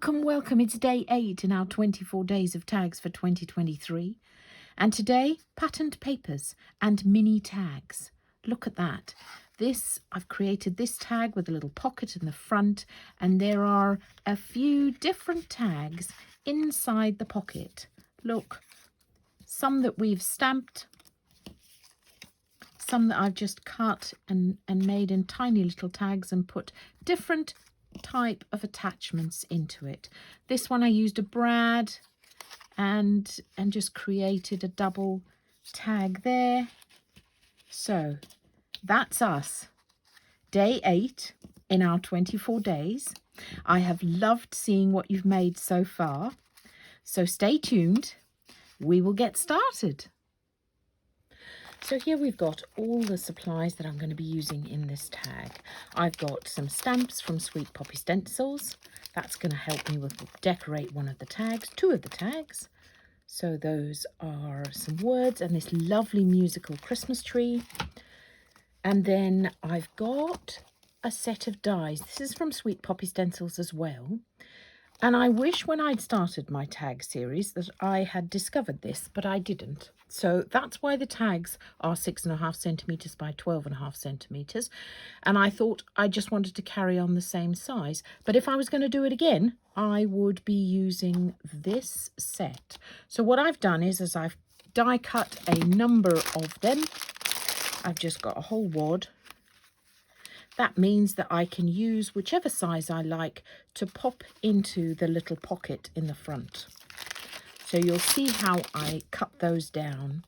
Welcome. It's day 8 in our 24 days of tags for 2023. And today, patterned papers and mini tags. Look at that. I've created this tag with a little pocket in the front, and there are a few different tags inside the pocket. Look, some that we've stamped, some that I've just cut and made in tiny little tags and put different type of attachments into it. This one I used a brad and just created a double tag there. So that's us. Day 8 in our 24 days. I have loved seeing what you've made so far. So stay tuned. We will get started. So here we've got all the supplies that I'm going to be using in this tag. I've got some stamps from Sweet Poppy Stencils. That's going to help me with decorate one of the tags, two of the tags. So those are some words and this lovely musical Christmas tree. And then I've got a set of dies. This is from Sweet Poppy Stencils as well. And I wish when I'd started my tag series that I had discovered this, but I didn't. So that's why the tags are 6.5 centimetres by 12.5 centimetres. And I thought I just wanted to carry on the same size. But if I was going to do it again, I would be using this set. So what I've done is I've die cut a number of them. I've just got a whole wad. That means that I can use whichever size I like to pop into the little pocket in the front. So you'll see how I cut those down.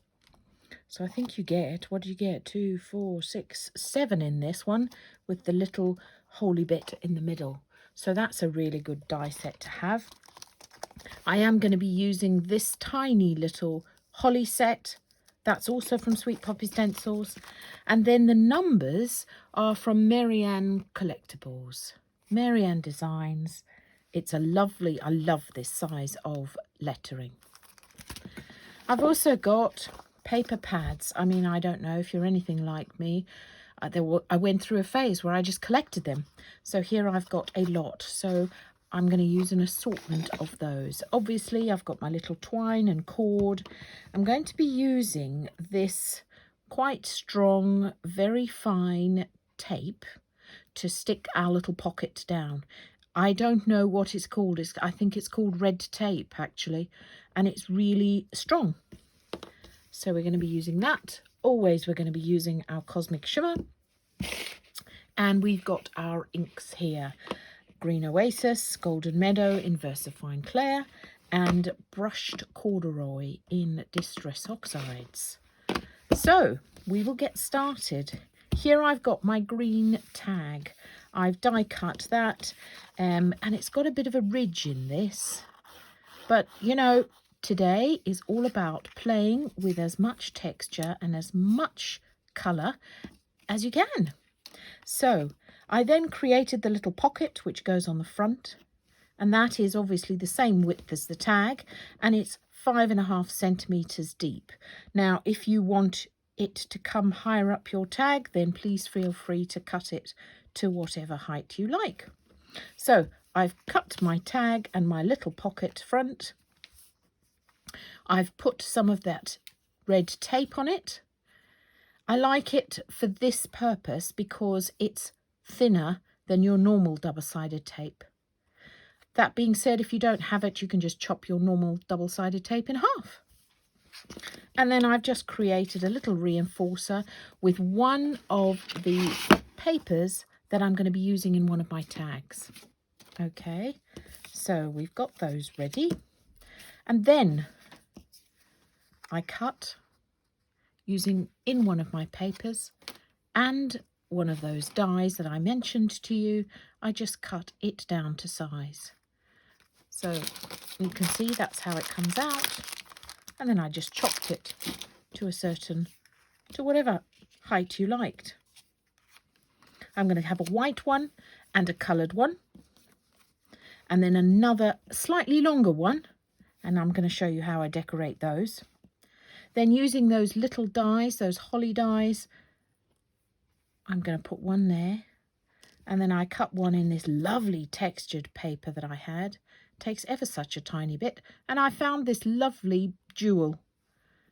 So I think you get, what do you get? 2, 4, 6, 7 in this one with the little holy bit in the middle. So that's a really good die set to have. I am going to be using this tiny little holly set. That's also from Sweet Poppy Stencils. And then the numbers are from Marianne Collectables. Marianne Designs. It's a lovely, I love this size of lettering. I've also got paper pads. I mean, I don't know if you're anything like me. I went through a phase where I just collected them. So here I've got a lot. So I'm going to use an assortment of those. Obviously, I've got my little twine and cord. I'm going to be using this quite strong, very fine tape to stick our little pocket down. I don't know what it's called. I think it's called red tape, actually, and it's really strong. So we're going to be using that. Always we're going to be using our Cosmic Shimmer. And we've got our inks here. Green Oasis, Golden Meadow in Versafine Clair, and Brushed Corduroy in Distress Oxides. So we will get started. Here I've got my green tag. I've die cut that, and it's got a bit of a ridge in this. But, you know, today is all about playing with as much texture and as much colour as you can. So I then created the little pocket which goes on the front, and that is obviously the same width as the tag, and it's 5.5 centimetres deep. Now, if you want it to come higher up your tag, then please feel free to cut it to whatever height you like. So I've cut my tag and my little pocket front. I've put some of that red tape on it. I like it for this purpose because it's thinner than your normal double-sided tape. That being said, if you don't have it, you can just chop your normal double-sided tape in half. And then I've just created a little reinforcer with one of the papers that I'm going to be using in one of my tags. Okay, so we've got those ready. And then I cut using in one of my papers and one of those dies that I mentioned to you. I just cut it down to size. So you can see that's how it comes out. And then I just chopped it to whatever height you liked. I'm going to have a white one and a coloured one. And then another slightly longer one. And I'm going to show you how I decorate those. Then using those little dies, those holly dies, I'm going to put one there. And then I cut one in this lovely textured paper that I had. Takes ever such a tiny bit. And I found this lovely jewel.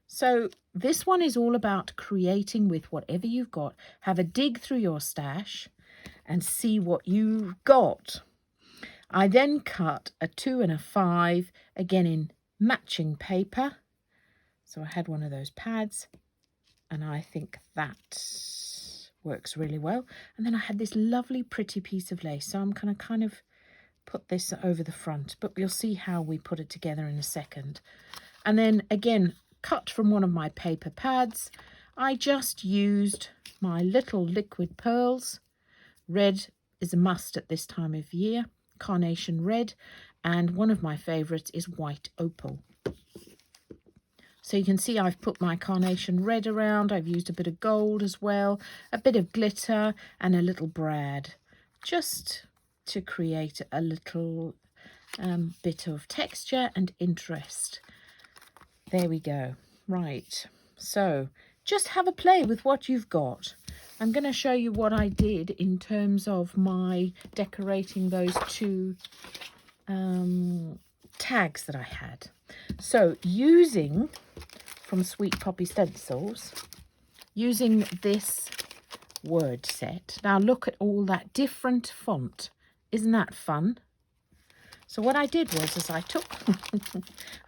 So this one is all about creating with whatever you've got. Have a dig through your stash and see what you've got. I then cut a 2 and a 5, again in matching paper. So I had one of those pads, and I think that works really well. And then I had this lovely pretty piece of lace, so I'm going to kind of put this over the front, but we'll see how we put it together in a second. And then again, cut from one of my paper pads. I just used my little liquid pearls. Red is a must at this time of year, carnation red, and one of my favorites is white opal. So you can see I've put my carnation red around. I've used a bit of gold as well, a bit of glitter and a little brad, just to create a little bit of texture and interest. There we go. Right, so just have a play with what you've got. I'm going to show you what I did in terms of my decorating those 2 tags that I had. So using from Sweet Poppy Stencils, using this word set. Now look at all that different font. Isn't that fun? So what I did was I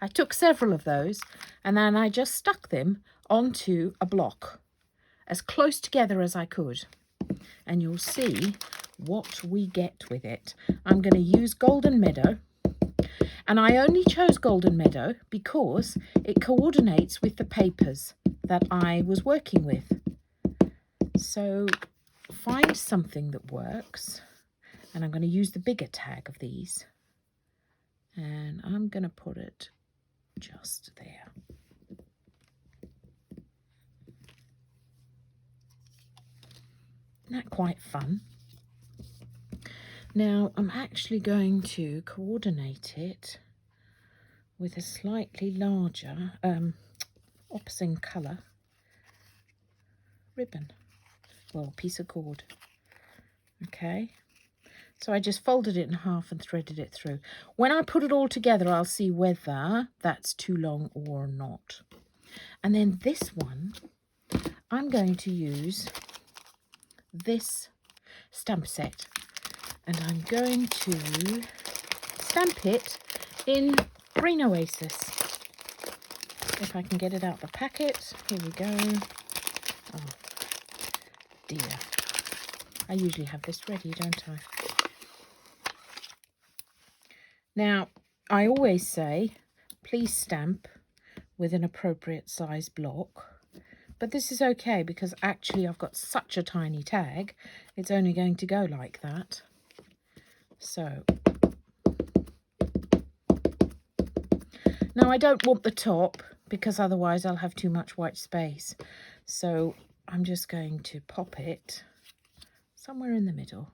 took several of those, and then I just stuck them onto a block as close together as I could. And you'll see what we get with it. I'm going to use Golden Meadow. And I only chose Golden Meadow because it coordinates with the papers that I was working with. So find something that works. And I'm going to use the bigger tag of these. And I'm going to put it just there. Isn't that quite fun? Now I'm actually going to coordinate it with a slightly larger opposite colour ribbon, well, piece of cord. Okay, so I just folded it in half and threaded it through. When I put it all together, I'll see whether that's too long or not. And then this one, I'm going to use this stamp set. And I'm going to stamp it in green Oasis. If I can get it out the packet. Here we go. Oh, dear. I usually have this ready, don't I? Now, I always say, please stamp with an appropriate size block. But this is okay because actually I've got such a tiny tag. It's only going to go like that. So, now I don't want the top because otherwise I'll have too much white space. So I'm just going to pop it somewhere in the middle.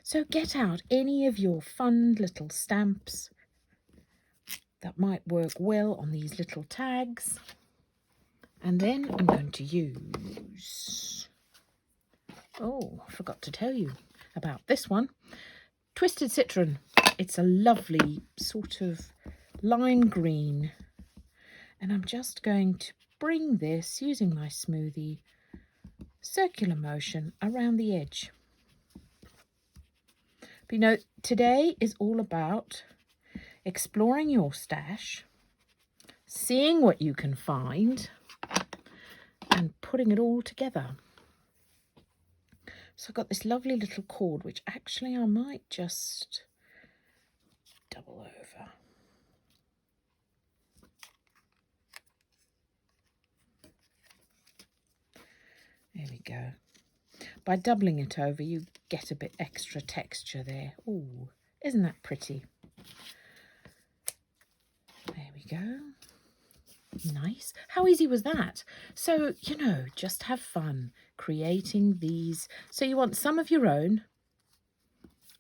So get out any of your fun little stamps that might work well on these little tags. And then I'm going to use, oh, I forgot to tell you about this one, Twisted Citron. It's a lovely sort of lime green, and I'm just going to bring this using my smoothie circular motion around the edge. But you know, today is all about exploring your stash, seeing what you can find and putting it all together. So I've got this lovely little cord, which actually I might just double over. There we go. By doubling it over, you get a bit extra texture there. Ooh, isn't that pretty? There we go. Nice. How easy was that? So, you know, just have fun creating these. So you want some of your own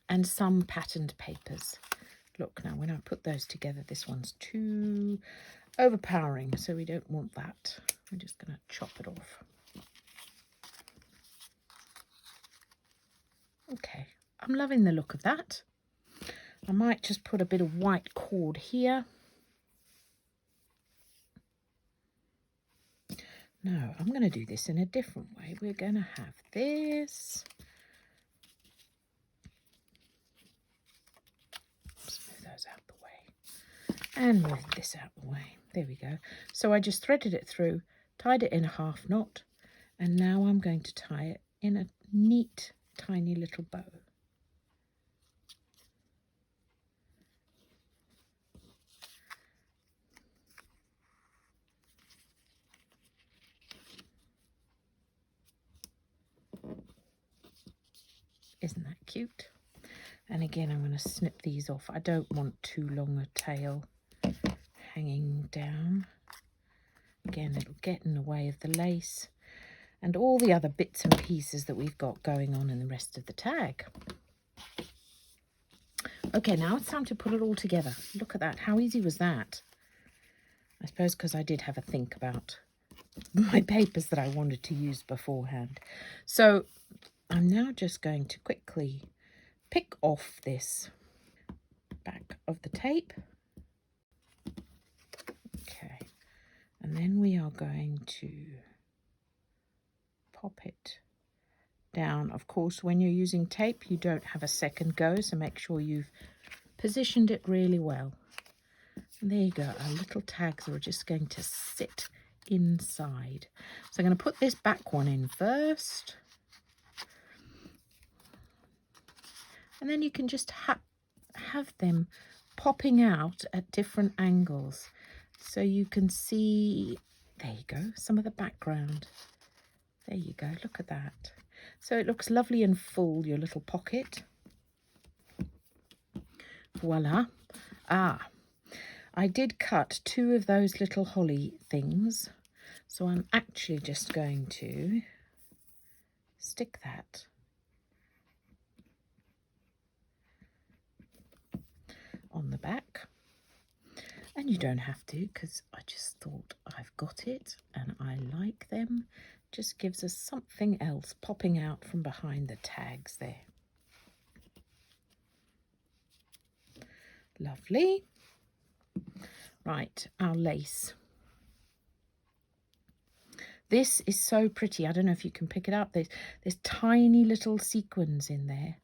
and some patterned papers. Look, now when I put those together, this one's too overpowering, so we don't want that. I'm just going to chop it off. Okay, I'm loving the look of that. I might just put a bit of white cord here. No, I'm going to do this in a different way. We're going to have this. Let's move those out the way. And move this out the way. There we go. So I just threaded it through, tied it in a half knot, and now I'm going to tie it in a neat, tiny little bow. Isn't that cute? And again, I'm going to snip these off. I don't want too long a tail hanging down. Again, it'll get in the way of the lace and all the other bits and pieces that we've got going on in the rest of the tag. Okay, now it's time to put it all together. Look at that. How easy was that? I suppose because I did have a think about my papers that I wanted to use beforehand. So I'm now just going to quickly pick off this back of the tape. Okay, and then we are going to pop it down. Of course, when you're using tape, you don't have a second go, so make sure you've positioned it really well. And there you go. Our little tags are just going to sit inside. So I'm going to put this back one in first. And then you can just have them popping out at different angles. So you can see, there you go, some of the background. There you go, look at that. So it looks lovely and full, your little pocket. Voila. I did cut 2 of those little holly things. So I'm actually just going to stick that on the back. And you don't have to, because I just thought I've got it and I like them. Just gives us something else popping out from behind the tags there. Lovely. Right, our lace. This is so pretty. I don't know if you can pick it up. There's tiny little sequins in there.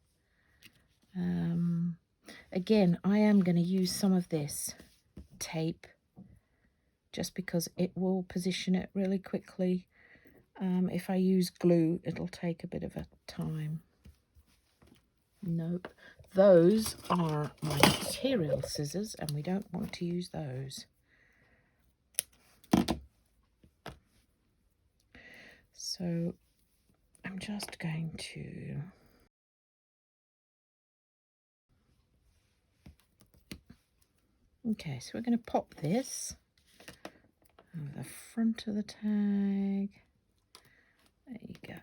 Again, I am going to use some of this tape just because it will position it really quickly. If I use glue, it'll take a bit of a time. Nope. Those are my material scissors and we don't want to use those. So I'm just going to okay, so we're going to pop this over the front of the tag. There you go.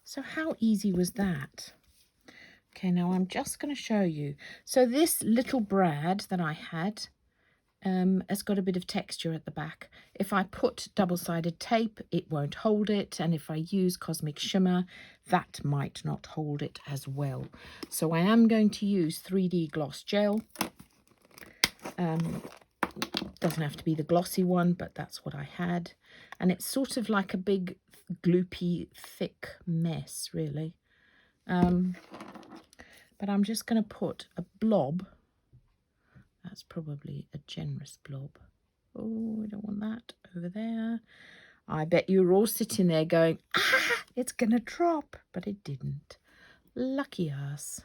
So how easy was that? Okay, now I'm just going to show you. So this little brad that I had has got a bit of texture at the back. If I put double-sided tape, it won't hold it. And if I use Cosmic Shimmer, that might not hold it as well. So I am going to use 3D gloss gel. Doesn't have to be the glossy one, but that's what I had. And it's sort of like a big gloopy thick mess really, but I'm just going to put a blob. That's probably a generous blob. Oh, I don't want that over there. I bet you were all sitting there going, ah, it's going to drop, but it didn't. Lucky us.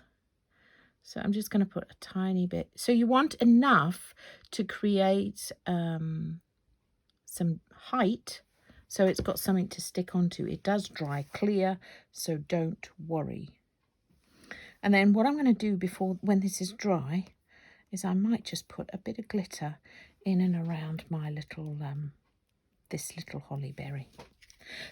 So I'm just going to put a tiny bit. So you want enough to create some height, so it's got something to stick onto. It does dry clear, so don't worry. And then what I'm going to do when this is dry, is I might just put a bit of glitter in and around my little, this little holly berry.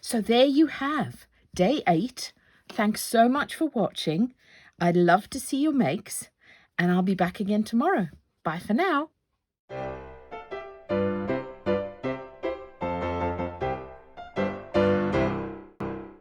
So there you have day 8. Thanks so much for watching. I'd love to see your makes, and I'll be back again tomorrow. Bye for now.